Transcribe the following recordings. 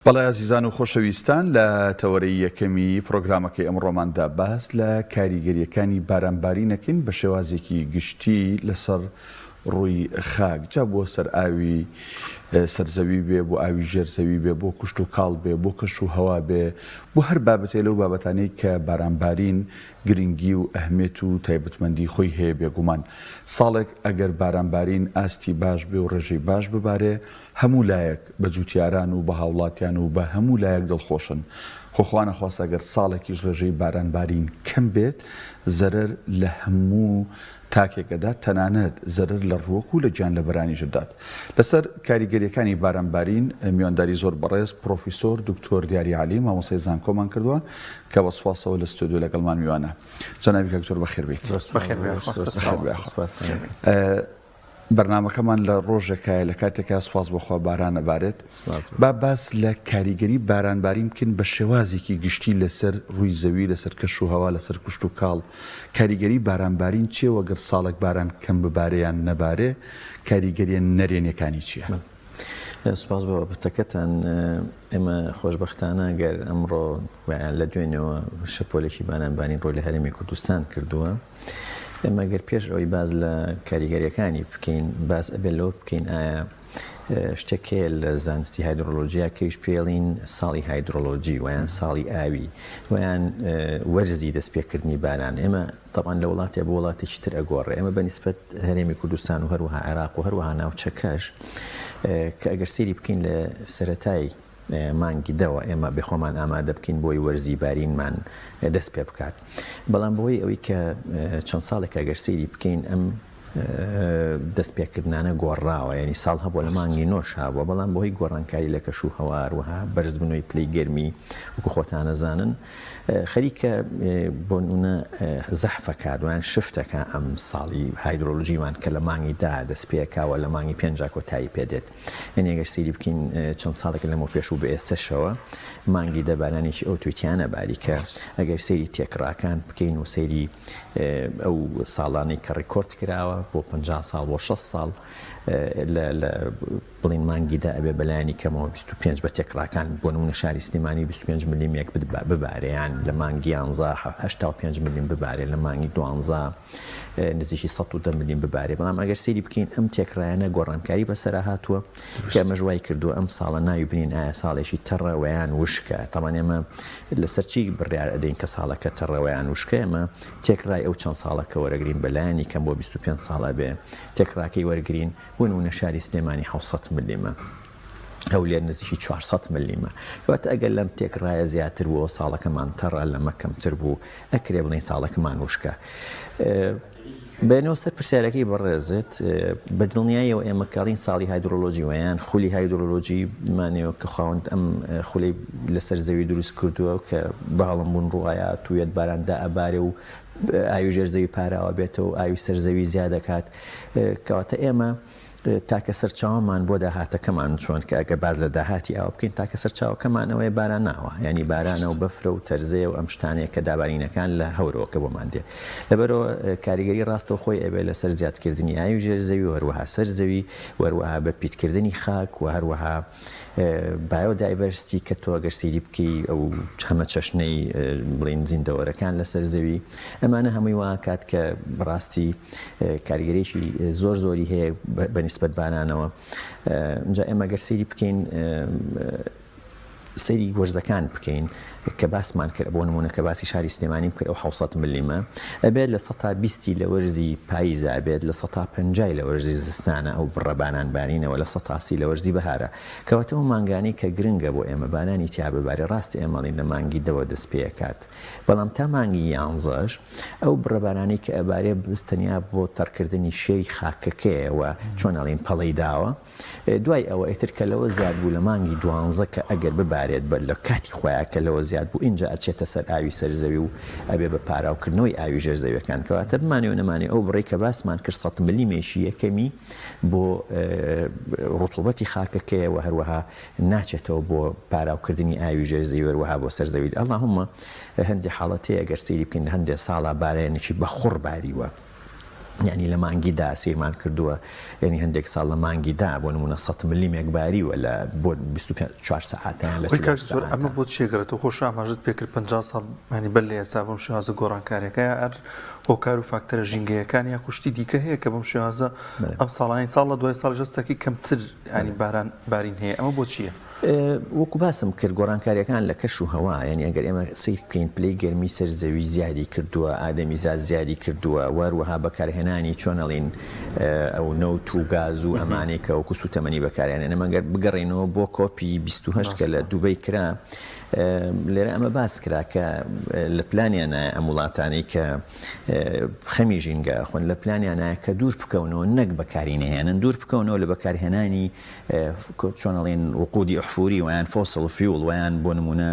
بەڵێ عزیزان و خۆشەویستان لە تەوەرەی یەکەمی پرۆگرامەکەی ئەمڕۆماندا باس لە کاریگەریەکانی بارانبارینەکەین بە شێوازێکی گشتی لەسەر ڕووی خاک جا بۆ سەر ئاوی سەرزەوی بێ بۆ ئاوی ژێرزەوی بێ بۆ کوشت و کاڵ بێ بۆ کەش و هەوا بێ بۆ هەر بابەتێ لەو بابەتانەی کە بارانبارین گرنگی و ئەهمێت و تایبەتمەندی خۆی هەیە بێگومان ساڵێک ئەگەر بارانبارین ئاستی باش بێ و ڕێژەی باش ببارێ هەموو لایەک بە جوتیاران و بە هاوڵاتیان و بە هەموو لایەک دڵخۆشن خۆخواانە خواست ئەگەر ساڵێکیش ڕێژەی بارانبارین کەم بێت زەرەر لە هەموو تاکێکەدا تەنانەت زەرەر لە ڕۆک و لە گیان لە بەرانیشدات لەسەر کاریگەریەکانی بارانبارین میوانداری زۆر بەڕێز پرۆفیسۆر دکتۆر دیاری عەلی مامۆستای زانکۆمان کردووە کە بە سوپاسەوە لە ستۆدیۆ لەگەڵمان میوانە جەنابی کاکتۆر بەخێر بیت. بەرنامەکەمان لە ڕۆژێکە لە کاتێکە سوپاس بەخوا باران ئەبارێت با باس لە کاریگەری بارانبارین بکەین بە شێوازێکی گشتی لەسەر ڕووی زەوی لەسەر کەش و هەوا لەسەر کوشت و کاڵ کاریگەری بارانبارین چیە گەر ساڵێک باران کەم ببارەیان نەبارێ کاریگەریە نەرێنیەکانی چییە؟ سوپاس بە بابەتەکەتان ئێمە خۆشبەختانە گەر ئەمڕۆ لە دوێنەوە شەپۆلێکی بارانبارین ڕۆی لە هەرێمی کوردستان کردووە ئێمە گەر پێش ئەوەی باز لە کاریگەریەکانی بکەین باز ئەبێ لەوە بکەین ئایا شتێکێ لە زانستی هایدرۆلۆژیا کەیش پێڵین ساڵی هایدرۆلۆژی ویان ساڵی ئاوی ویان وەرزی دەستپێکردنی باران ئێمە تەبان لە وڵاتێ بە وڵاتێکی تر ئەگۆڕێ ئێمە بەنسبەت هەرێمی کوردستان و هەروەها عێراق و هەروەها ناوچەکەش کە ئەگەر سەیری بکەین لە سەرەتای مانگی دەوە ئێمە بێخۆمان ئامادە بکەین بۆی وەرزی بارینمان دەست پێ بکات بەڵام بۆی ئەوەی کە چەند ساڵێک ئەگەر سەیری بکەین ئەم دەست پێکردانە گۆڕاوە ینی ساڵ هەبووە لە مانگی نۆش هابووە بەڵام بۆی گۆڕانکاری لە کەش و هەواروەها بەرز بنەوەی پلەی گەرمی وەکو خۆتانەزانن خەریکە بۆ نمونە زەحفەکات ویان شفتەکە ئەم ساڵی هایدرۆلۆژیمان کە لە مانگیدا دەست پێکاوە لە مانگی پێنج کۆتایی پێدێت یعنی ئەگەر سەیری بکەین چەند ساڵێک لەمە پێش و بە ئێستەشەوە مانگی دەبارانێکی ئەو تویتیانە باری کە ئەگەر سەیری تێکڕاکان بکەین و سەیری ئەو ساڵانەی کە ڕێکۆرد کراوە بۆ 50 ساڵ بۆ 6 ساڵ لە بڵین مانگیدا ئەبێ بەلایانی کەمەوە 25 بە تێکڕاکان بۆ نمونە شاری سلێمانی 25 میلیمێک ببارەیان لە مانگی 85 میلیم ببارێ لە مانگی 12 نزیکی 110 میلیم ببارێ بەڵام ئەگەر سەیری بکەین ئەم تێکڕایانە گۆڕانکاری بەسەرا هاتووە کە مەژوای کردووە ئەم ساڵە ناوی بنین ئایا ساڵێکی تەڕەوەیان وشکە تەمان ئێمە لەسەرچی بڕیار ئەدەین کە ساڵەکە تەڕەوەیان وشکە ئێمە تێکڕای ئەو چەند ساڵەکە وەرەگرین بەلایانی کەم بۆ 25 ساڵە بێ تێکڕاکەی وەرگرین بۆ نمونە شاری سلێمانی 700 میلیمە ئەو لێر نزیکی 400 میلیمە کەواتە ئەگەر لەم تێکڕایە زیاتر بووە ساڵەکەمان تەڕە لەمە کەمتر بوو ئەکرێ بڵێن ساڵەکەمان وشکە بەنەوە سەر پرسیارەکەی بەڕێزت بە دڵنیاییەوە ئێمە کاڵین ساڵی هایدرۆلۆژی ویان خولی هایدرۆلۆژی مانەوە کە خاوەند ئەم خولی لەسەر زەوی دروست کردووە کە باڵم بوون ڕوایە توێت باراندا ئەبارێ و ئاوی ژێرزەوی پاراوە بێتەوە ئاوی سەرزەوی زیاد دەکات کەواتە ئێمە تاکە سەرچاومان بۆ داهاتەکەمان چۆن کە ئەگە باز لە داهاتی ئەوە بکەین تاکە سەرچاوەکەمانەوەی باران ناوە ینی بارانە و بەفرە و تەرزەیە و ئەم شتانەیە کە دابارینەکان لە هەورەوە کە بۆمان دێ لەبەرەوە کاریگەری ڕاستەوە خۆی ئەبێ لەسەر زیادکردنی ئاوی ژێرزەوی و هەروەها سەرزەوی وەروەها بە پیتکردنی خاک و هەروەها بایۆدایڤەرسیتی کە تۆ ئەگەر سەیری بکەی ئەو هەمە چەشنەی بڵین زیندەوەرەکان لەسەر زەوی ئەمانە هەمووی وا کات کە بەڕاستی کاریگەریەکی زۆری هەیە بەنسبەت بارانەوە اینجا ئێمە گەر سەیری بکەین سەیری وەرزەکان بکەین کە باسمان کرد بۆ نمونە کە باسی شاری سلێمانی بکرد ئەو 700 میلیمە ئەبێت لە 120 لە وەرزی پاییزە ئەبێت لە 150 لە وەرزی زستانە ئەو بڕە بارانبارینەوە لە 180 لە وەرزی بەهارە کەواتە ئەو مانگانەی کە گرنگە بۆ ئێمە بارانی تیا ببارێ ڕاستی ئێمەڵین لە مانگی دەوە دەست پێکات بەڵام تا مانگی 11 ئەو بڕە بارانەی کە ئەبارێ بستنیا بۆ تەرکردنی شێوی خاکەکەیەوە چۆنەڵین پەڵەی داوە دوای ئەوە ئیتر کە لەوە زیاد بوو لە مانگی 12 کە ئەگەر ببارێت بەر لە کاتی خۆیان کە لەوە زیاد بوو اینجا ئەچێتە سەر ئاوی سەرزەوی و ئەبێ بە پاراوکردنەوەی ئاوی ژێرزەویەکان کەواتە بمانێ و نەمانێ ئەو بڕێ کە باسمان کرد 100 میلیمێشی یەکەمی بۆ ڕوتوبەتی خاکەکەیەوە هەروەها ناچێتەوە بۆ پاراوکردنی ئاوی ژێرزەوی وەروەها بۆ سەرزەوی ئەڵڵاهومە هەندێک حاڵەتەیە ئەگەر سەیری بکەین هەندێک ساڵا بارانێکی بەخوڕ باریوە يعني لە مانگیدا سیرمان کردووە ینی هەندێک ساڵ لە مانگیدا بۆ نمونە 100 ملی مێگباری و لە بۆ 24 ساعتیان لە ئەمە بۆ چێگرێت و خۆش ئاماژت پێکرد 50 ساڵ ینی بەر لە ئێستا بەم شێوازە گۆڕانکاریەکە ئەر هۆکار و فاکتەرە ژینگەیەکان یا خوشتی دیکە هەیە کە بەم شێوازە ئەم ساڵانی ساڵ لە دوای ساڵ جەستێکی کەمتر ینی بارین هەیە ئەمە بۆ چییە؟ وەکو باسم کرد گۆڕانکاریەکان لە کەش و هەوا ینی ئەگەر ئێمە سیر بکەین پلەی گەرمی سەر زەوی زیادی کردووە ئادەمیزاد زیادی کردووە وەروەها بەکارهێنانی چۆنەڵین ئەو نەوت و گاز و ئەمانەی کە وەکو سوتەمەنی بەکارهێنێن ئەمەگەر بگەڕێنەوە بۆ کۆپی 28 کە لە دووبەی کرا لێرە ئەمە باس کرا کە لە پلانیانە ئەم وڵاتانەی کە خەمی ژینگە خۆن لە پلانیانە کە دوور بکەونەوە نەک بەکارینەهێنن دوور بکەونەوە لە بەکارهێنانی چۆنەڵێن وقودی ئەحفوری ویان فۆسڵ فیول ویان بۆ نمونە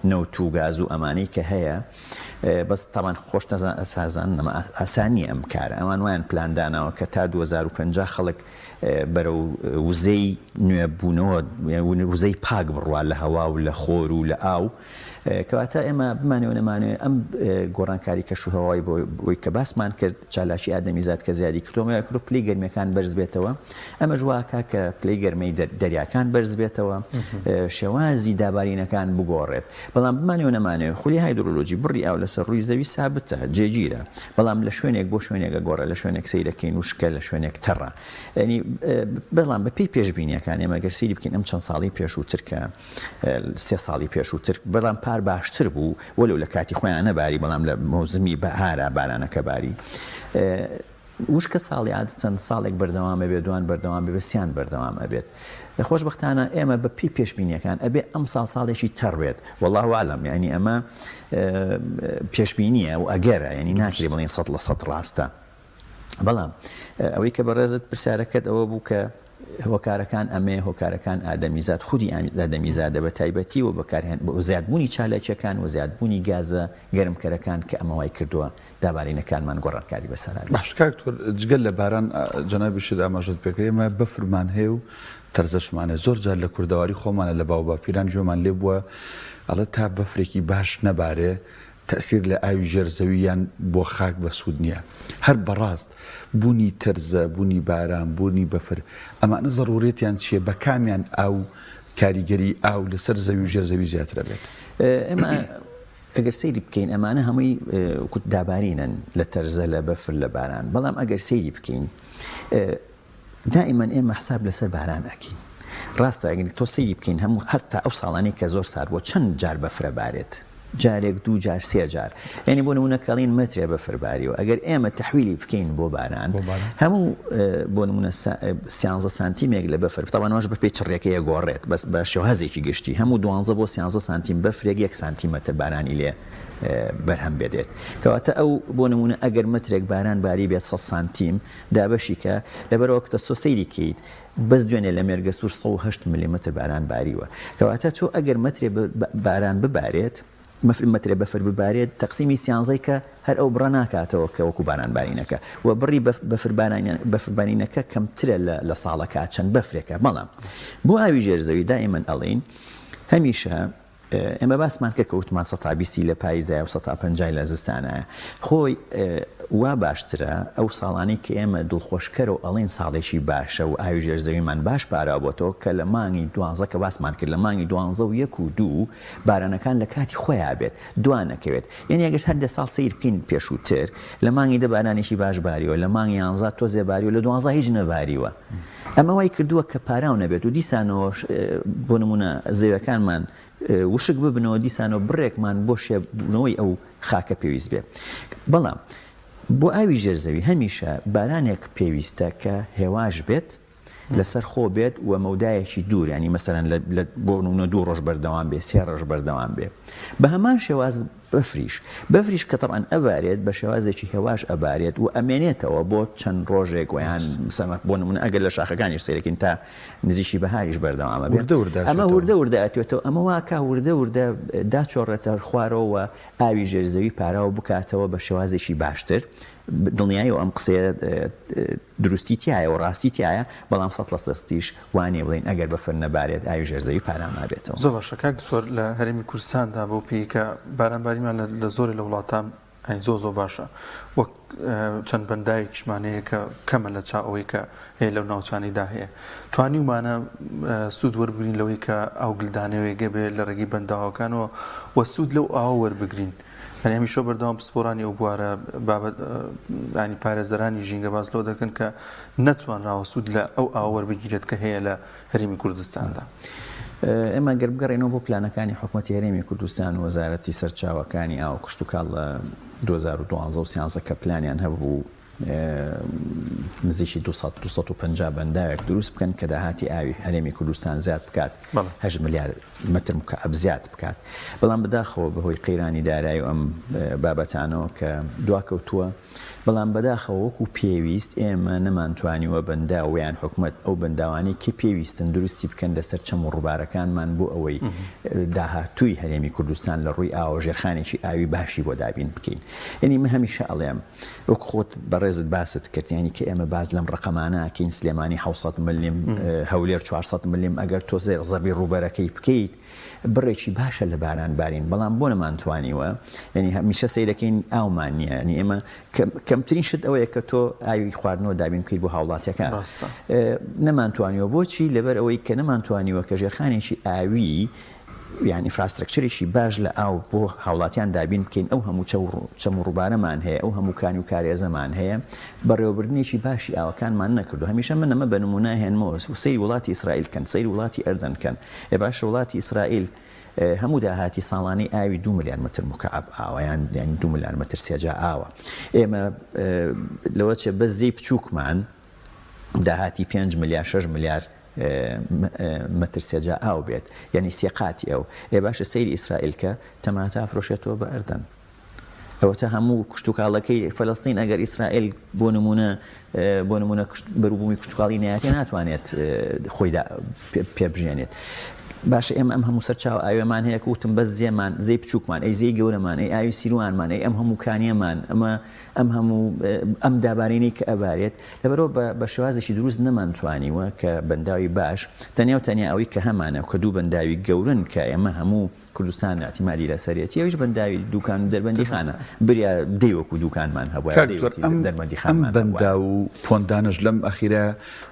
نەوت و گاز و ئەمانەی کە هەیە بەس تاوان خۆش ئەسازان ئاسانی ئەم کارە ئەوان وایان پلاندانەوە کە تا 2050 خەڵک بەرەو وزەی نوێبوونەوە وزەی پاک بڕوا لە هەوا و لە خۆر و لە ئاو کەواتە ئێمە بمانەوە نەمانوێ ئەم گۆڕانکاری کەش و هەوای بۆی کە باسمان کرد چالاشی ئادەمیزاد کە زیادی کردومە کرد پلەی گەرمیەکان بەرز بێتەوە ئەمە ژواکە کە پلەی گەرمەی دەریاکان بەرز بێتەوە شێوازی دابارینەکان بگۆڕێت بەڵام بمانەوە نەمانوێ خولی هایدرۆلۆجی بڕی ئاو لەسەر ڕووی زەوی سابتە جێگیرە بەڵام لە شوێنێک بۆ شوێنێکە گۆڕە لە شوێنێک سەیرەکەین و شکە لە شوێنێک تەڕە ینی بەڵام بەپی پێشبینیەکان ئێمە گەر سەیری بکەین ئەم چەند ساڵی پێشووتر کە 3 ساڵی پێشووتر بەڵام پار باشتر بوو وەلو لە کاتی خۆیان نەباری بەڵام لە مۆزمی بەهارە بارانەکە باری وشکە ساڵی عادە چەند ساڵێک بەردەوام ئەبێت دوان بەردەوام بێ بەسییان بەردەوام ئەبێت خۆشبەختانە ئێمە بە پی پێشبینیەکان ئەبێ ئەم ساڵێکی تەڕوێت والله عالم یعنی ئەمە پێشبینیە و ئەگەرە ینی ناکرێ بڵێن 100% ڕاستە بەڵام ئەوەی کە بەڕێزت پرسیارەکەت ئەوە بوو کە هۆکارەکان ئەمێ هۆکارەکان ئادەمیزاد خودی ئادەمیزادە بە تایبەتی و بەکارهێن بۆ زیادبوونی چالاکیەکان و زیادبوونی گازە گەرمکەرەکان کە ئەمە وای کردووە دابارینەکانمان گۆڕانکاری بەسەرات باش کاکتۆر جگەل لە باران جەنابیشت ئاماژەت پێکرێ ئێمە بەفرمان هەیە و تەرزەشمانە زۆر جار لە کوردەواری خۆمانە لە باو باپیران گوێمان لێ بووە ئەڵە تا بەفرێکی باش نەبارێ تەسیر لە ئاوی ژێرزەوییان بۆ خاک بەسوود نییە هەر بەڕاست بوونی تەرزە بوونی باران بوونی بەفر ئەمانە ضرورێتیان چییە بە کامیان ئاو کاریگەری ئاو لەسەر زەوی و ژێرزەوی زیاترە بێت ئێمە ئەگەر سەیری بکەین ئەمانە هەمووی دابارینن لە تەرزە لە بەفر لە باران بەڵام ئەگەر سەیری بکەین دائما ئێمە حساب لەسەر باران ئەکەین ڕاستە ئەگەر تۆ سەیری بکەین هەموو هەرتا ئەو ساڵانەی کە زۆر سارد بۆ چەند جار بەفرە بارێت جارێک دوو جار سێ جار ینی بۆ نمونە کەڵین مەترێ بەفرباریەوە ئەگەر ئێمە تەحویلی بکەین بۆ باران هەموو بۆ نمونە 13 سانتیمێک لە بەفر تاوانەوەش بە پێی چڕێکەیە گۆڕێت بەس بە شێوازێکی گشتی هەموو 12 بۆ 13 سانتیم بەفرێک 1 سانتیمەتر بارانی لێ بەرهەم بێت کەواتە ئەو بۆ نمونە ئەگەر مەترێک باران باری بێت 100 سانتیم دابەشی کە لەبەرەوە کە تۆ سەیری کەیت بەس دوێنێ لە مێرگە سوور 108 میلیمتر باران باریوە کەواتە تۆ ئەگەر مەترێ باران ببارێت مەترێ بەفر ببارێت تەقسیمی سیانزەی کە هەر ئەو بڕە ناکاتەوە کە وەکو باران بارینەکە و بڕی بەفربارینەکە کەمترە لە ساڵەکە چەند بەفرێکە بەڵام بۆ ئاوی ژێرزەوی دائیمەن ئەڵێن هەمیشە ئێمە باسمان کە کەوتمان 120 لە پاییزای و 150 لە زستانە خۆی وا باشترە ئەو ساڵانی کە ئێمە دڵخۆشکەر و ئەڵێن ساڵێکی باشە و ئاوی ژێرزەویمان باش پاراوەتەوە کە لە مانگی 12 کە باسمان کرد لە مانگی 12 و 1 و 2 بارانەکان لە کاتی خۆیان بێت دوانەکەوێت یعنی ئەگەر هەر 10 ساڵ سیر بکەین پێشووتر لە مانگی بارانێکی باش باریەوە لە مانگی 11 تۆزێ باریەوە لە 12 هیچ نەباریوە ئەمە وای کردووە کە پاراو نەبێت و دیسانەوە بۆ نمونە زەویەکانمان وشک ببنەوە دیسانەوە بڕێکمان بۆ شێبوونەوەی ئەو خاکە پێویست بێت بەڵام بۆ ئاوی ژێرزەوی هەمیشە بارانێک پێویستە کە هێواش بێت لەسەر خۆ بێت و مەودایەکی دوور ینی مەسەرەن بۆ نمونە 2 ڕۆژ بەردەوام بێ 3 ڕۆژ بەردەوام بێ بە هەمان شێواز بەفریش کە تەبعاً ئەبارێت بە شێوازێکی هێواش ئەبارێت و ئەمێنێتەوە بۆ چەند ڕۆژێک ویان بۆ نمونە ئەگەر لە شاخەکانیش سیرەکەین تا نزیشی بەهاریش بەردەوامە بێت ئەمە وردە وردەئەتێتەوە ئەمە واکە وردە داچۆڕێتە خوارەوە ئاوی ژێرزەوی پاراوە بکاتەوە بە شێوازێکی باشتر دڵنیایی و ئەم قسەیە دروستی تایە و ڕاستی تایە بەڵام 100% وانێ بڵین ئەگەر بەفر نەبارێت ئاوی ژێرزەوی پاران نابێتەوە زۆر باشە کاک دکتۆر لە هەرێمی کوردستاندا بۆ پێی کە بارانباریمان لە زۆری لە وڵاتان زۆ باشە وەک چەند بەندایەکیشمانەیە کە کەمە لە چاوەوەی کە هەیە لەو ناوچانیدا هەیە توانیومانە سوود وەربگرین لەوەی کە ئەو گلدانەوەیگە بێت لە ڕێگەی بەنداوەکانەوە وە سوود لەو ئاوە وەربگرین هەمیشە بەردەوام پسپۆرانی ئەو بوارە بابەت ینی پارێزەرانی ژینگە باس لەوە دەکەن کە نەتوانراوە سوود لە ئەو ئاوە وەربگیرێت کە هەیە لە هەرێمی کوردستاندا. ئێمە گەر بگەڕێنەوە بۆ پلانەکانی حکوومەتی هەرێمی کوردستان و وەزارەتی سەرچاوەکانی ئاو کشت و کاڵ لە 2012 و 2013 کە پلانیان هەبوو نزیکی 250 بەندایەک دروست بکەن کە داهاتی ئاوی هەرێمی کوردستان زیاد بکات 8 ملیار متر مکعب زیاد بکات بەڵام بەداخەوە بەهۆی قەیرانی دارایی و ئەم بابەتانەوە کە دواکەوتووە بەڵام بەداخەوە وەکو پێویست ئێمە نەمانتوانیوە بەندا ویان حکومەت ئەو بەنداوانی کە پێویستن دروستی بکەن لەسەر چەم و ڕووبارەکانمان بۆ ئەوەی داهاتووی هەرێمی کوردستان لە ڕووی ئاوە ژێرخانێکی ئاوی باشی بۆ دابین بکەین. یعنی من هەمیشە ئەڵێم وەکو خۆت بەڕێزت باست کرد ینی کە ئێمە باز لەم ڕقەمانەکەین سلێمانی 700 ملیم هەولێر 400 ملیم ئەگەر تۆ زەبی ڕووبەرەکەی بکەیت بڕێکی باشە لە باران بارین بەڵام بۆ نەمانتوانیوە ینی هەمیشە سەیرەکەین ئاومان نییە ینی ئێمە کەمترین شت ئەوەیە کە تۆ ئاوی خواردنەوە دابین بکەیت بۆ هاوڵاتیەکان نەمانتوانیوە بۆچی لەبەر ئەوەی کە نەمانتوانیوە کە ژێرخانێکی ئاوی یعنی فراسترکچرێکی باش لە ئاو بۆ هاوڵاتیان دابین بکەین ئەو هەموو چەم و ڕووبارەمان هەیە ئەو هەموو کانی و کارێزەمان هەیە بەڕێوەبردنێکی باشی ئاوەکانمان نەکردو هەمیشە من ئەمە بە نمونە هێنمەوە سەیری وڵاتی ئیسرائیل کەن سەیری وڵاتی ئەردەن کەن باشە وڵاتی ئیسرائیل هەموو داهاتی ساڵانی ئاوی 2 ملیار متر مکعب ئاوەیان یعنی 2 ملیار متر سێجا ئاوە ئێمە لەوە چێ بەزەی بچووکمان داهاتی 5 ملیار 6 ملیار متر سێجا ئاو بێت یعنی سێقاتی ئەو باشە سەیری ئیسرائیل کە تەماتە فرۆشێتەوە بە ئەردەن ئەوەتە هەموو کشتتوکاڵەکەی فەلەستین ئەگەر ئیسرائیل بۆ نمونە بەروبوومی کشتتوکاڵی نایەتێ ناتوانێت خۆی پێبژێنێت باشە ئێمە ئەم هەموو سەرچاو ئاوێمان هەیە کوتم بەس زێمان زەی بچووکمان ئەی زەی گەورەمان ئەی ئاوی سیروانمان ئەی ئەم هەموو کانیەمان ئەم هەموو ئەم دابارینەی کە ئەبارێت لەبەرەوە بە شێوازێکی دروست نەمانتوانیوە کە بەنداوی باش تەنیا و تەنیا ئەوەی کە هەمانە کە دوو بەنداوی گەورن کە ئێمە هەموو کوردستان اعتیمادی لە سەرەتی ئەویش بەنداوی دوکان و دەربەندی خانە بریا دەیوەکو دوکانمان هەبووە دەربەندی خانمان بەندا و پۆندانش لەم ئەخیرە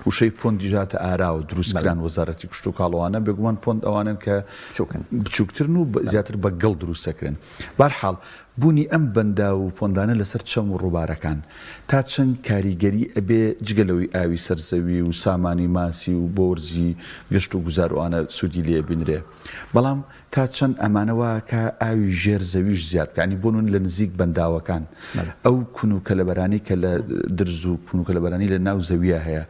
وشەی پۆندی ژاتە ئارا و دروستکران وەزارەتی کشت و کاڵەوانە بێگومان پۆند ئەوانن کە بچووکترن و زیاتر بە گەڵ دروستەکرن بەرحاڵ بوونی ئەم بەندا و پۆندانە لەسەر چەم و ڕووبارەکان تا چەند کاریگەری ئەبێ جگەلەوەی ئاوی سەرزەوی و سامانی ماسی و بۆرزی گەشت و گوزاروانە سوودی لێ بنرێ بەڵام تا چەند ئەمانەوە کە ئاوی ژێر زەویش زیادکانی بۆنون لە نزیک بەنداوەکان ئەو کونوکەلەبەرانی کە لە درز و کونوکەلەبەرانی لە ناو زەویە هەیە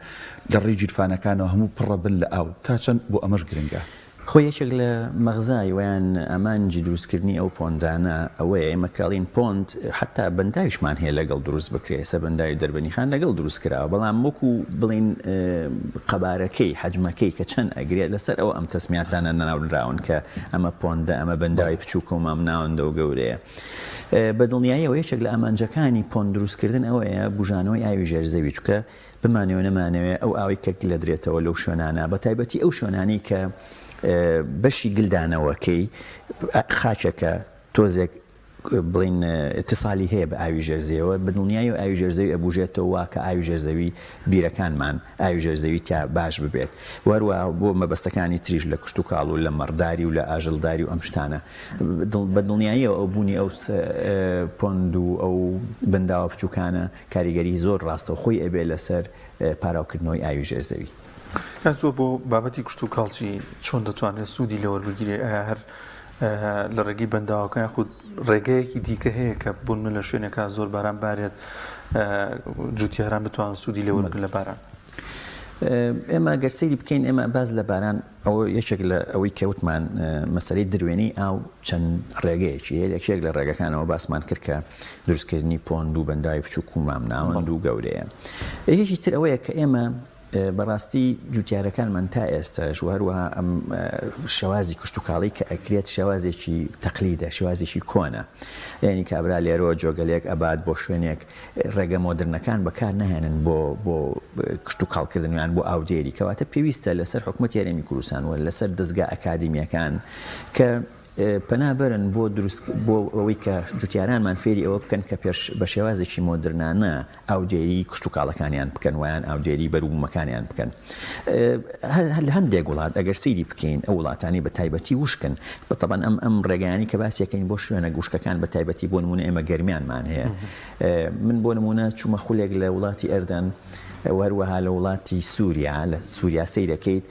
لە ڕێی جیرفانەکانەوە هەموو پڕە بن لە ئاو تا چەند بۆ ئەمەش گرنگە خۆ یەکێک لە مەغزای ویان ئەمانجی دروستکردنی ئەو پۆندانە ئەوەیە ئێمە کاڵین پۆند حتا بەندایشمان هەیە لەگەڵ دروست بکرێ سە بەندای دەربەنی خان لەگەڵ دروست کراوە بەڵام وەکو بڵین قەبارەکەی حەجمەکەی کە چەند ئەگرێت لەسەر ئەو ئەم تەسمیاتانە نەناوراون کە ئەمە پۆندە ئەمە بەنداوی بچووکە و مام ناوەندە و گەورەیە بەدڵنیاییەوە یەکێک لە ئامانجەکانی پۆند دروستکردن ئەوەیە بژانەوەی ئاوی ژێرزەوی چکە بمانەوە نەمانەوێ ئەو ئاوی کە لە درێتەوە لەو شوێنانە بە تایبەتی ئەو شوێنانی کە بەشی گلدانەوەکەی خاچەکە تۆزێک بڵین اتصالی هەیە بە ئاوی ژێرزەوە بەدڵنیایی و ئاوی ژێرزەوی ئەبوژێتەوە وا کە ئاوی ژێرزەوی بیرەکانمان ئاوی ژێرزەوی تا باش ببێت وەروە بۆ مەبەستەکانی تریژ لە کشت و کاڵ و لە مەڕداری و لە ئاژەڵداری و ئەم شتانە بەدڵنیاییەوە ئەو بوونی ئەو پۆند و ئەو بەنداوە بچووکانە کاریگەری زۆر ڕاستە و خۆی ئەبێ لەسەر پاراوکردنەوەی ئاوی ژێرزەوی زۆر بۆ بابەتی کشت و کاڵچی چۆن دەتوانێت سوودی لەوە بگیرێ هەر لە ڕێگەی بەنداوەکان خود ڕێگەیەکی دیکە هەیە کە بوون من لە شوێنێکا زۆر باران بارێت جوتیاران بتوان سوودی لێوە بگرن لە باران ئێمە گەرسەیری بکەین ئێمە باز لە باران ئەوە یەکێک لە ئەوەی کەوتمان مەسەلەی دروێنی ئاو چەند ڕێگەیەکی هەیە یەکێک لە ڕێگەکانەوە باسمان کرد کە دروستکردنی پۆند و بەنداوی بچووک و مام ناوەند و گەورەیە یەکێکی تر ئەوەیە کە ئێمە بەڕاستی جوتیارەکانمان تا ئێستاش و هەروەها ئەم شێوازی کشت و کاڵی کە ئەکرێت شێوازێکی تەقلیدە شێوازێکی کۆنە یعنی کابرا لێرەوە جۆگەلێک ئەبات بۆ شوێنێک ڕێگە مۆدرنەکان بەکار نهێنن بۆ کشت و کاڵکردنیان بۆ ئاودێری کەواتە پێویستە لەسەر حکوومەتی هەرێمی کوردستان و لەسەر دەستگا ئەکادیمیەکان کە پەنابەرن بۆ ئەوەی کە جوتیارانمان فێری ئەوە بکەن کە پێش بە شێوازێکی مۆدرنانە ئاودێری کشت و کاڵەکانیان بکەن ویان ئاودێری بەروبوومەکانیان بکەن. لە هەندێک وڵات ئەگەر سەیری بکەین ئەو وڵاتانی بە تایبەتی وشکن بەتەبەن ئەم ڕێگەیانی کە باسیەکەین بۆ شوێنە گوشکەکان بە تایبەتی بۆ نمونە ئێمە گەرمیانمان هەیە. من بۆ نمونە چوومە خولێک لە وڵاتی ئەردەن وهروەها لە وڵاتی سووریا لە سووریا سەیرەکەیت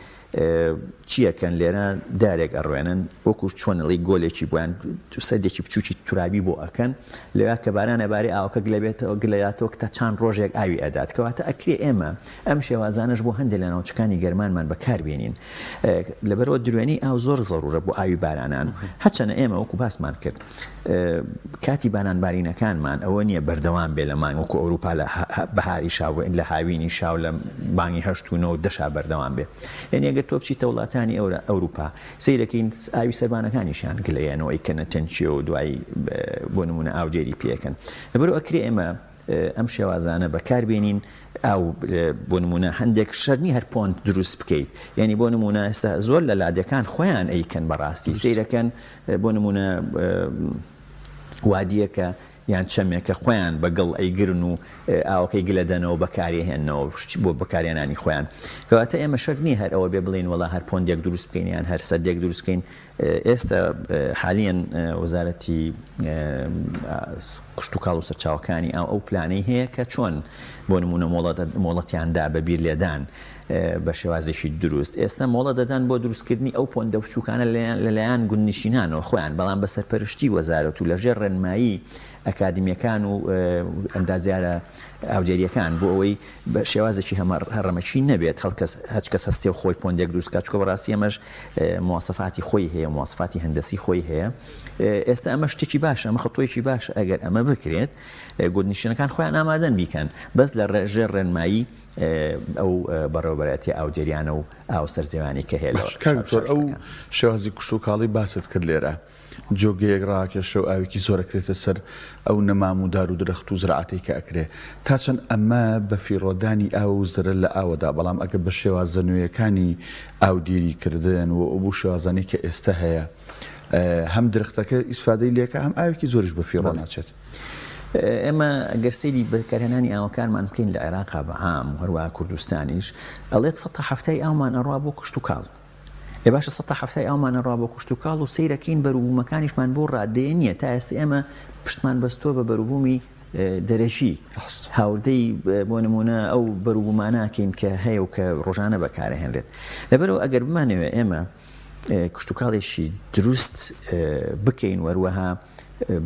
چیەکەن لێرە دارێک ئەڕوێنن وەکو چۆنەڵی گۆلێکی بۆیان سەدێکی بچوکی تورابی بۆ ئەکەن لەوێ کە باران ئەبارەی ئاوکە گلەبێتەوە گلەیاتەوە کە تا چند ڕۆژێک ئاوی ئەدات کەواتە ئەکرێ ئێمە ئەم شێوازانش بۆ هەندێک لە ناوچەکانی گەرمانمان بەکاربێنین لەبەرەوە درێنی ئاو زۆر زەڕورە بۆ ئاوی بارانان هەرچەنە ئێمە وەکو باسمان کرد کاتی بارانبارینەکانمان ئەوە نییە بەردەوام بێ لە مانگ وەکو ئەوروپا لە بەهاری شاو لە هاوینی شاو لە بانگی هەشت و نەوە دەشا بەردەوام بێ یعنی ئەگەر تۆ بچیتە وڵاتانی ئەوروپا سەیرەکەین ئاوی سەربانەکانیشیان گلەیەنەوە ئەیکەنە تەنچیە و دوایی بۆ نمونە ئاودێری پێکەن لەبەرەوە ئەکرێ ئێمە ئەم شێوازانە بەکاربێنین ئەو بۆ نمونە هەندێک شەرنی هەر پۆنت دروست بکەیت یعنی بۆ نمونە ئێستا زۆر لە لادەکان خۆیان ئەیکەن بەڕاستی سەیرەکەن بۆ نمونە وادیەکە یان چەمێکە خۆیان بەگەڵ ئەیگرن و ئاوەکەی گلەدەنەوە بەکارهێنەوە بۆ بەکارێنانی خۆیان کەواتە ئێمە شەرت نییە هەر ئەوە بێ بڵێن وڵا هەر پۆندێک دروست بکەین یان هەر سەدێک دروست بکەین ئێستا حالیان وەزارەتی کشت و کاڵ و سەرچاوەکانی ئەو پلانەی هەیە کە چۆن بۆ نمونە مۆڵەتیاندا بەبیر لێدان بە شێوازێکی دروست ئێستا مۆڵە دەدان بۆ دروستکردنی ئەو پۆندە بچووکانە لەلایەن گوندنشینانەوە خۆیان بەڵام بە سەرپەرشتی وەزارەت و لەژێر ڕێنمایی ئەکادمیەکان و ئەندازیارە ئاودێریەکان بۆ ئەوەی بە شێوازێکی هەڕەمەچی نەبێت هەچ کەس هەستێ خۆی پۆندێک دروستکات چکۆ بەڕاستی ئەمەش مواسفاتی خۆی هەیە مواسفاتی هەندەسی خۆی هەیە ئێستا ئەمە شتێکی باشە ئەمە خەتۆیەکی باشە ئەگەر ئەمە بکرێت گوندنشینەکان خۆیان ئامادەن بیکەن بەس لە ژێر ڕێنمایی ئەو بەڕێوەبەرەتی ئاودێریانە و ئاو سەرجەوانی کە هەیە ئەو شێوازی کشت و کاڵی باست کرد لێرە جۆگەیەک ڕاکێشە و ئاوێکی زۆرەکرێتە سەر ئەو نەمام و دار و درەخت و زراعەتی کە ئەکرێ تا چەند ئەمە بە فیڕۆدانی ئاو و زرە لە ئاوەدا بەڵام ئەگە بە شێوازە نوێیەکانی ئاودێری کردن و ئەو شێوازانەی کە ئێستا هەیە هەم درختەکە ئیسفادەی لێکە هەم ئاوێکی زۆریش بە فیڕۆ ناچێت ئێمە ئەگەر سەیری بەکارهێنانی ئاوەکانمان بکەین لە عێراقا بەعام و هەروەها کوردستانیش ئەڵێت ١٧ ئاومان ئەڕوا بۆ کشت و کاڵ ێ باشە ١٧ ئاومانە ڕوا بۆ کشت و کاڵ و سەیرەکەین بەروبوومەکانیشمان بۆ ڕادەیە نییە تا ئێستا ئێمە پشتمان بەستۆ بە بەروبوومی دەرەژی هاوردەی بۆ نمونە ئەو بەروبووماناکەین کە هەیە و کە ڕۆژانە بەکارەهێنرێت لەبەرەوە ئەگەر بمانەوێت ئێمە کشت و کاڵێکی دروست بکەین وەروەها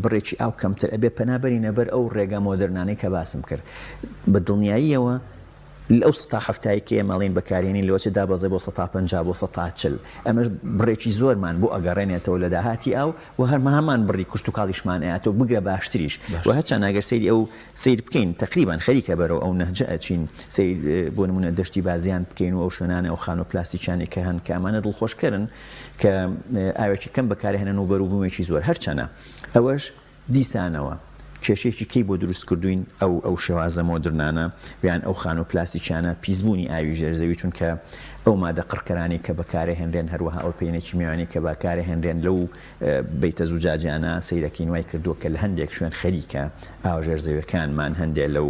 بڕێکی ئاو کەمتر ئەبێ پەنابەرینە بەر ئەو ڕێگە مۆدرنانەی کە باسم کرد بە دڵنیاییەوە لەو ١٧ کە ئێمەڵین بەکارێنین لەوەچە دابەزێ بۆ ١50 بۆ ١40 ئەمەش بڕێکی زۆرمان بۆ ئەگەڕێنێتەوە لە داهاتی ئاو و هەرمەهامان بڕی کشت و کاڵیشمان ئەیاتەوە بگرە باشتریش و هەرچەند ئەگەر سەیری ئەو سیر بکەین تقریبان خەریکە بەرەوە ئەو نەهجە ئەچین سیر بۆ نمونە دەشتی بازیان بکەین و ئەو شوێنانە ئەو خانۆ پلاستیکیانی کە هەن کە ئەمانە دڵخۆشکردن کە ئاوێکی کەم بەکارهێنن و بەروبوومێکی زۆر هەرچەنە ئەوەش دیسانەوە کێشێکی کەی بۆ دروست کردوین ئەو شێوازە مۆدرنانە یان ئەو خانۆ پلاستیکیانە پیسبوونی ئاوی ژێرزەوی چونکە ئەو مادە قڕکەرانی کە بەکارهێنرێن هەروەها ئەو پێنێکی میوانی کە بەکارهێنرێن لەو بەیتە زوجاجانە سەیرەکەین وای کردووە کە لە هەندێک شوێن خەریکە ئاو ژێرزەویەکانمان هەندێک لەو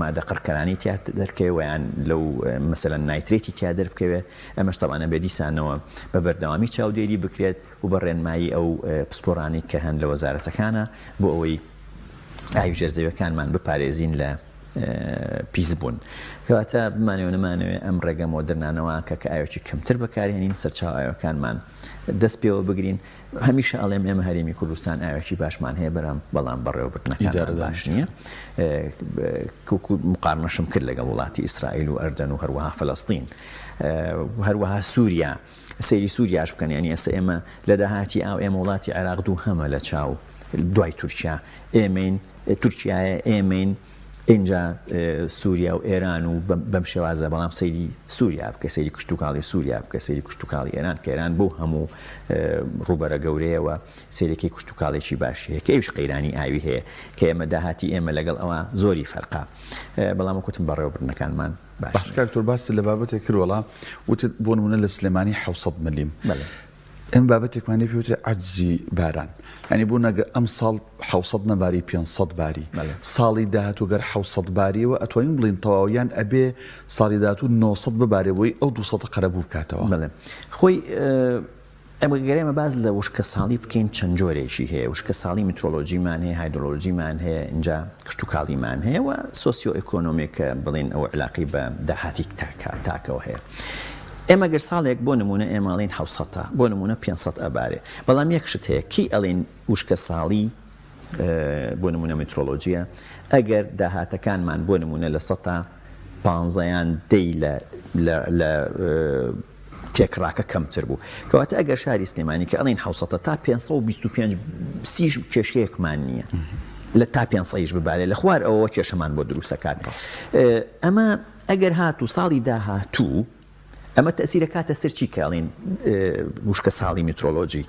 مادە قڕکەرانی تیا دەرکەوێ یان لەو مەسەلەن نایترێتی تیا دەربکەوێ ئەمەش تەوانە بە دیسانەوە بە بەردەوامی چاودێری بکرێت و بە ڕێنمایی ئەو پسپۆرانی کە هەن لە وەزارەتەکانە بۆ ئەوەی ئاوی ژێرزەویەکانمان بپارێزین لە پیسبوون کەواتە بمانەوە نەمانەوێت ئەم ڕێگە مۆدرنانەوە کە ئاوێکی کەمتر بەکارهێنین سەرچاو ئاوەکانمان دەست پێوە بگرین هەمیشە ئەڵێم ئێمە هەرێمی کوردستان ئاوێکی باشمان هەیە بەڵام بەڕێوەبردنەکان باش نییە مقارنەشم کرد لەگەڵ وڵاتی ئیسرائیل و ئەردەن و هەروەها فەلەستین هەروەها سووریا سەیری سووریاش بکەن یانی ئێستا ئێمە لە داهاتی ئاو ئێمە وڵاتی عێراق دوو هەمە لە چاو دوای تورکیا ئێمەین تورکیایە ئێمەین اینجا سووریا و ئێران و بەم شێوازە بەڵام سەیری سووریا بکە سەیری کشت و کاڵی سووریا بکە سەیری کشت و کاڵی ئێران کە ئێران بۆ هەموو ڕوبەرە گەورەیەوە سەیرێکی کشت و کاڵێکی باشی هەیە کە ئەوش قەیرانی ئاوی هەیە کە ئێمە داهاتی ئێمە لەگەڵ ئەوە زۆری فەرقا بەڵام وەکوتم بەڕێوەبردنەکانمان باش کاکتۆر باست لە بابەتێک کردوەڵا وتت بۆ نمونە لە سلێمانی 700 ملیم ئەم بابەتێکمانێ پێوترێ عەجزی باران، ینی بوو نەگە ئەم ساڵ 700 نەباری 500 باری ساڵی داهاتوو گەر 700 باریەوە ئەتوانین بڵین تەواویان ئەبێ ساڵی داهاتوو 900 ببارێەوەی ئەو 200 قەرەبوو بکاتەوە. بەڵێ خۆی ئەمە گەرێمە باز لە وشکە ساڵی بکەین چەند جۆرێکی هەیە. وشکە ساڵی میترۆلۆژیمان هەیە، هایدرۆلۆژیمان هەیە، اینجا کشتتوکاڵیمان هەیە و سۆسیۆ ئۆکۆنۆمیکە بڵین ئەو علاقی بە داهاتی تاکەوە هەیە. ئێمە گەر ساڵێک بۆ نمونە ئێماڵین 700 بۆ نمونە 500 ئەبارێ، بەڵام یەکشت هەیە کی ئەڵین وشکە ساڵی بۆ نمونە میترۆلۆژیە ئەگەر داهاتەکانمان بۆ نمونە لە 15یان دەی لە تێکڕاکە کەمتر بوو، کەواتە ئەگەر شاری سلێمانی کە ئەڵین 700 تا 525 سیژ کێشەیەکمان نییە لە تا 500 ببارێت لە خوار ئەوە کێشەمان بۆ دروستەکات. ئەمە ئەگەر هاتوو ساڵی داهاتوو ئەمە تەسیرەکاتە سەرچی کاڵین وشکە ساڵی میترۆلۆژی.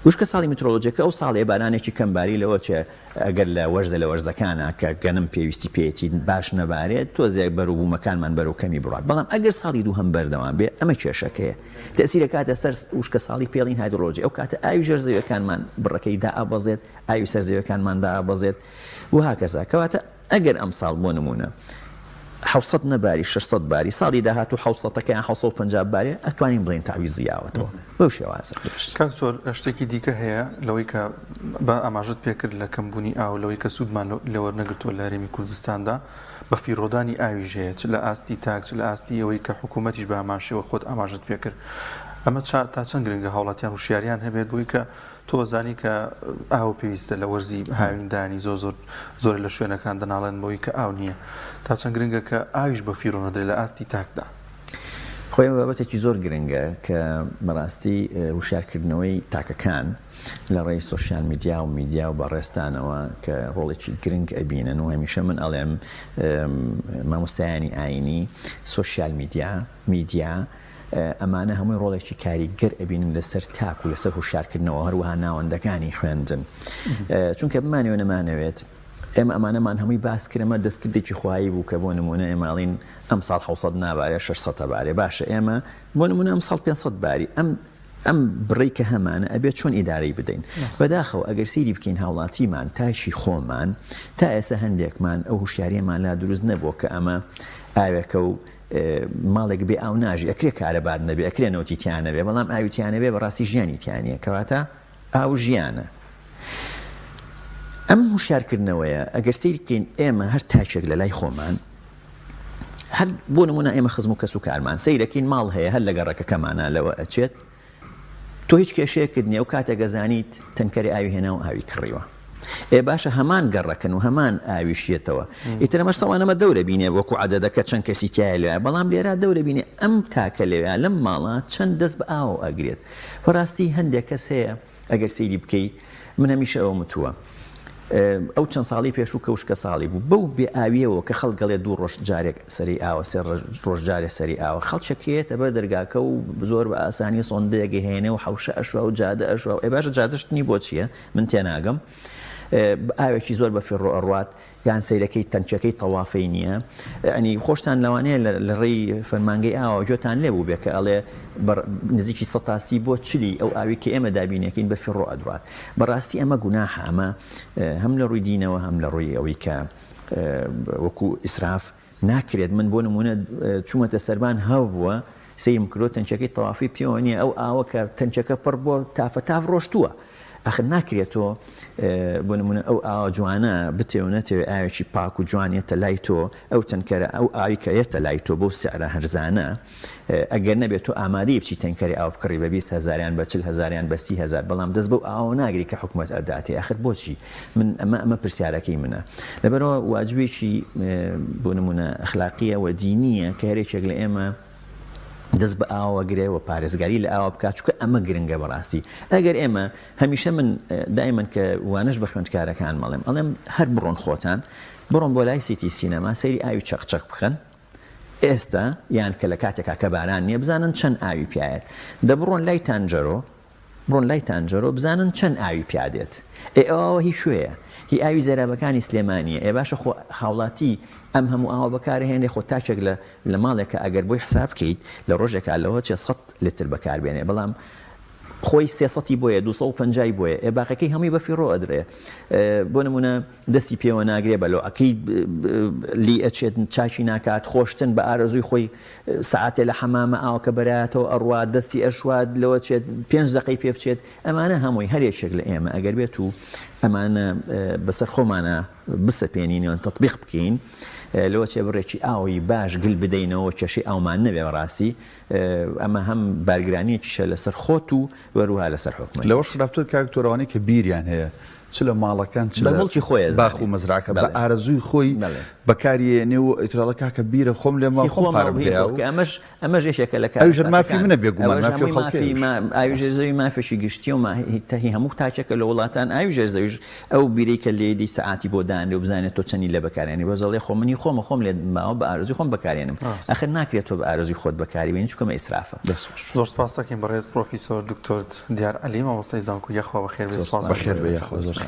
وشکە ساڵی میترۆلۆژیەکە ئەو ساڵێ بارانێکی کەمباری لەوە چێ ئەگەر لە وەرزە لە وەرزەکانە کە گەنم پێویستی پێێتی باش نەبارێت تۆزێک بەروبوومەکانمان بەرەو کەمی بڕات، بەڵام ئەگەر ساڵی دوو هەم بەردەوام بێ ئەمە کێشەکەیە تەسیرەکاتە سەر وشکە ساڵی پێڵین هایدرۆلۆژی. ئەو کاتە ئاوی ژێرزەویەکانمان بڕەکەی دائەبەزێت، ئاوی سەرزەویەکانمان دائەبەزێت وها کەسا. کەواتە ئەگەر ئەم ساڵ بۆ نمونە 700 نەباری 600 باری ساڵی داهاتوو 700ەکەیان 750 بارێ ئەتوانین بڵین تاویزیاوەتەوە بەو شێوازە. کاکسۆر شتێکی دیکە هەیە لەوەی کە بە ئاماژت پێکرد لە کەمبوونی ئاو لەوەی کە سوودمان لەوەرنەگرتووە لە هەرێمی کوردستاندا بە فیڕۆدانی ئاویش هەیە، چ لە ئاستی تاک چ لە ئاستی ئەوەی کە حکوومەتیش بە ئاماژەوە خۆت ئاماژت پێکرد. ئەمە تا چەند گرنگە هاوڵاتیان و شیاریان هەبێت بۆی کە تۆ زانی کە ئاو پێویستە لە وەرزی هاویندانی زۆر لە شوێنەکان دەناڵێن بۆی کە ئاو نییە، تا چەند گرنگە کە ئاویش بە فیڕۆنەدرێت لە ئاستی تاکدا. خۆی بابەتێکی زۆر گرنگە کە بەڕاستی وشارکردنەوەی تاکەکان لە ڕێی سۆشیال میدیا و میدیا و بەڕێستانەوە کە ڕۆڵێکی گرنگ ئەبینن و هەمیشە من ئەڵێم مامۆستایانی ئاینی سۆشیال میدیا ئەمانە هەمووی ڕۆڵێکی کاریگەر ئەبینن لەسەر تاک و لەسەر هوشارکردنەوە هەروەها ناوەندەکانی خوێندن، چونکە بمانەوە نەمانەوێت ئێمە ئەمانەمان هەمووی باس کرەمە دەستکردێکی خواایی بوو کە بۆ نمونە ئێماڵین ئەم ساڵ 700 نابارێ 600 بارێ باشە ئێمە بۆ نمونە ئەم ساڵ 500 باری ئەم بڕێی کە هەمانە ئەبێت چۆن ئیدارەی بدەین. بەداخەوە ئەگەر سیری بکەین هاوڵاتیمان تاشی خۆمان تا ئێستا هەندێکمان ئەو هوشیاریەمان لا دروست نەبووە کە ئەمە ئاوێکە و ماڵێک بێ ئاو ناژی ئەکرێ کارەباد نەبێ ئەکرێ نەوتیتیان نەبێ، بەڵام ئاویتیانەبێ بەڕاستی ژیانی تیانە، کەواتە ئاو ژیانە. ئەم هوشارکردنەوەیە ئەگەر سیر بکەین ئێمە هەر تاچێک لە لای خۆمان هەر بۆ نمونە ئێمە خزم و کەس و کارمان سیرەکەین ماڵ هەیە هەر لە گەڕەکەکەمانە لەوە ئەچێت تۆ هیچ کێشەیەکرد نیە و کاتێک گەزانیت تەنکەری ئاوی هێنا و ئاوی کڕیوە باشە هەمان گەڕەکەن و هەمان ئاویشیێتەوە. ئیتر ئەمەشتەوانەمە دەورە بینێ وەکو عەدەدەکە چەند کەسی تایە لێە، بەڵام لێرە دەورە بینێ ئەم تاکە لێوە لەم ماڵە چەند دەست بە ئاو ئەگرێت. بەڕاستی هەندێک کەس هەیە ئەگەر سەیری بکەیت من هەمیشە ئەوە متووە ئەو چەند ساڵی پێش و کەوشکە ساڵی بوو بەو بێ ئاویەوە کە خەڵگەڵێ دوو ڕۆژ جارێک سەری ئاوە سێ ڕۆژ جارێ سەری ئاوە خەڵچەکێتە بەر دەرگاکە و زۆر بە ئاسانی سۆندەیەگە هێنێ و حەوشە ئەشوە و جادە ئەشوە ئێ باشە جادەشتنی بۆ چییە من تێناگەم ئاوێکی زۆر بە فێڕۆ ئەڕوات یان سەیرەکەی تەنچەکەی تەوافەی نییە. ئەنی خۆشتان لەوانەیە لە ڕێی فەرمانگەی ئاوە جۆتان لێبوو بێ کە ئەڵێ نزیکی 100 بۆ چلی ئەو ئاوی کە ئێمە دابینەکەین بە فێڕۆ ئەدوات. بەڕاستی ئەمە گوناحە، ئەمە هەم لە ڕووی دینەوە هەم لە ڕووی ئەوەی کە وەکو ئیسراف ناکرێت. من بۆ نمونە چوومەتە سەربان هەبووە سەیم کرۆ تەنچەکەی تەوافی پێوە نییە ئەو ئاوە کە تەنچەکە پڕ بۆ تاف ڕۆشتووە ئەخر ناکرێتەوە بۆ نمونە ئەو ئاوە جوانە بتێونەتەوێ ئاوێکی پاک و جوانێتە لای تۆ ئەو تەنکەرە ئەو ئاوی کە ئێتە لای تۆ بۆ سعرە هەرزانە ئەگەر نەبێت تۆ ئامادەی بچی تەنکەری ئاو بکڕی بە 20,000 بە 40,000 بە 30,000 بەڵام دەست بەو ئاوە ناگری کە حکومەت ئەداتێ ئەخر بۆچی من ئەمە پرسیارەکەی منە. لەبەرەوە واجبێکی بۆ نمونە ئەخلاقیە و دینیە کە هەرێکێک لە ئێمە دەست بە ئاوەگرێ و پارێزگاری لە ئاوە بکات چونکە ئەمە گرنگە بەڕاستی. ئەگەر ئێمە هەمیشە من دایمەن کە وانش بە خوێندکارەکان ئەڵێم هەر بڕۆن خۆتان بڕۆن بۆ لای سیتی سینەما سەیری ئاوی چەقچەق بخەن ئێستا یان کە لە کاتێکا کە باران نییە بزانن چەند ئاوی پیاێت، دەبڕۆن لای تانجەرۆ بزانن چەند ئاوی پیادێت. ئەوە هی شوێیە هی ئاوی زەرابەکانی سلێمانیە. باشە خۆ هاوڵاتی ئەم هەموو ئاوە بەکارهێنێ خۆ تاچێک لە ماڵێکە ئەگەر بۆی حساب بکەیت لە ڕۆژێکا لەوە 100 لیتر بەکاربێنێ، بەڵام خۆی 300 بۆیە 250 بۆیە باقەکەی هەمووی بە فیڕۆ ئەدرێ بۆ نمونە دەستی پێوە ناگرێ بەلۆ ئەکەی لی ئەچێت چاکی ناکات خۆشتن بە ئارەزوی خۆی سعاتێ لە حەمامە ئاوکە بەرایەتەوە ئەڕوا دەستی ئەشواد لەوە چێت 5 دقەی پێ بچێت ئەمانە هەمووی هەرێکێک لە ئێمە ئەگەر بێت و ئەمانە بەسەر خۆمانە بسەپێنینەوە تەطبیق بکەین لەوە چێ بڕێکی ئاوی باش گل بدەینەوە کێشەی ئاومان نەبێ ڕاستی ئەمە هەم بارگرانیەکیشە لەسەر خۆت و وەروها لەسەر حکومەت لەوەش رابطۆ کاکتۆرەوانی کە بیریان هەیە چ لە ماڵەکان چ بە مڵکی خۆیە باخ و مەزراکە بە ئارەزووی خۆی بەکارێنێ و ئیتراڵەکە کە بیرە خۆم لێمە ئەمەش یەکێکە لە ئەوژ مافی منە بێگومان ئاویژێ زەوی مافێکی گشتی و تەهی هەموو تاکێکە لە وڵاتان ئاویژێ زەویش ئەو بیرەی کە لێدی سەعاتی بۆ دانێ و بزانێت تۆ چەندی لە بەکارێنی بە زەڵێ خۆ منی خۆم لێ ماوە بە ئارەزوی خۆم بەکارێنم ئەخر ناکرێت تۆ بە ئارەزوی خۆت بەکاریبێنی چونکە ئیسرافە. زۆر سپاس دەکەین بەڕێز پرۆفیسۆر دکتۆر دیار عەلی مامۆستای زانکۆ یەخوا بەخێر بێ. سپاس بەخێر بێ.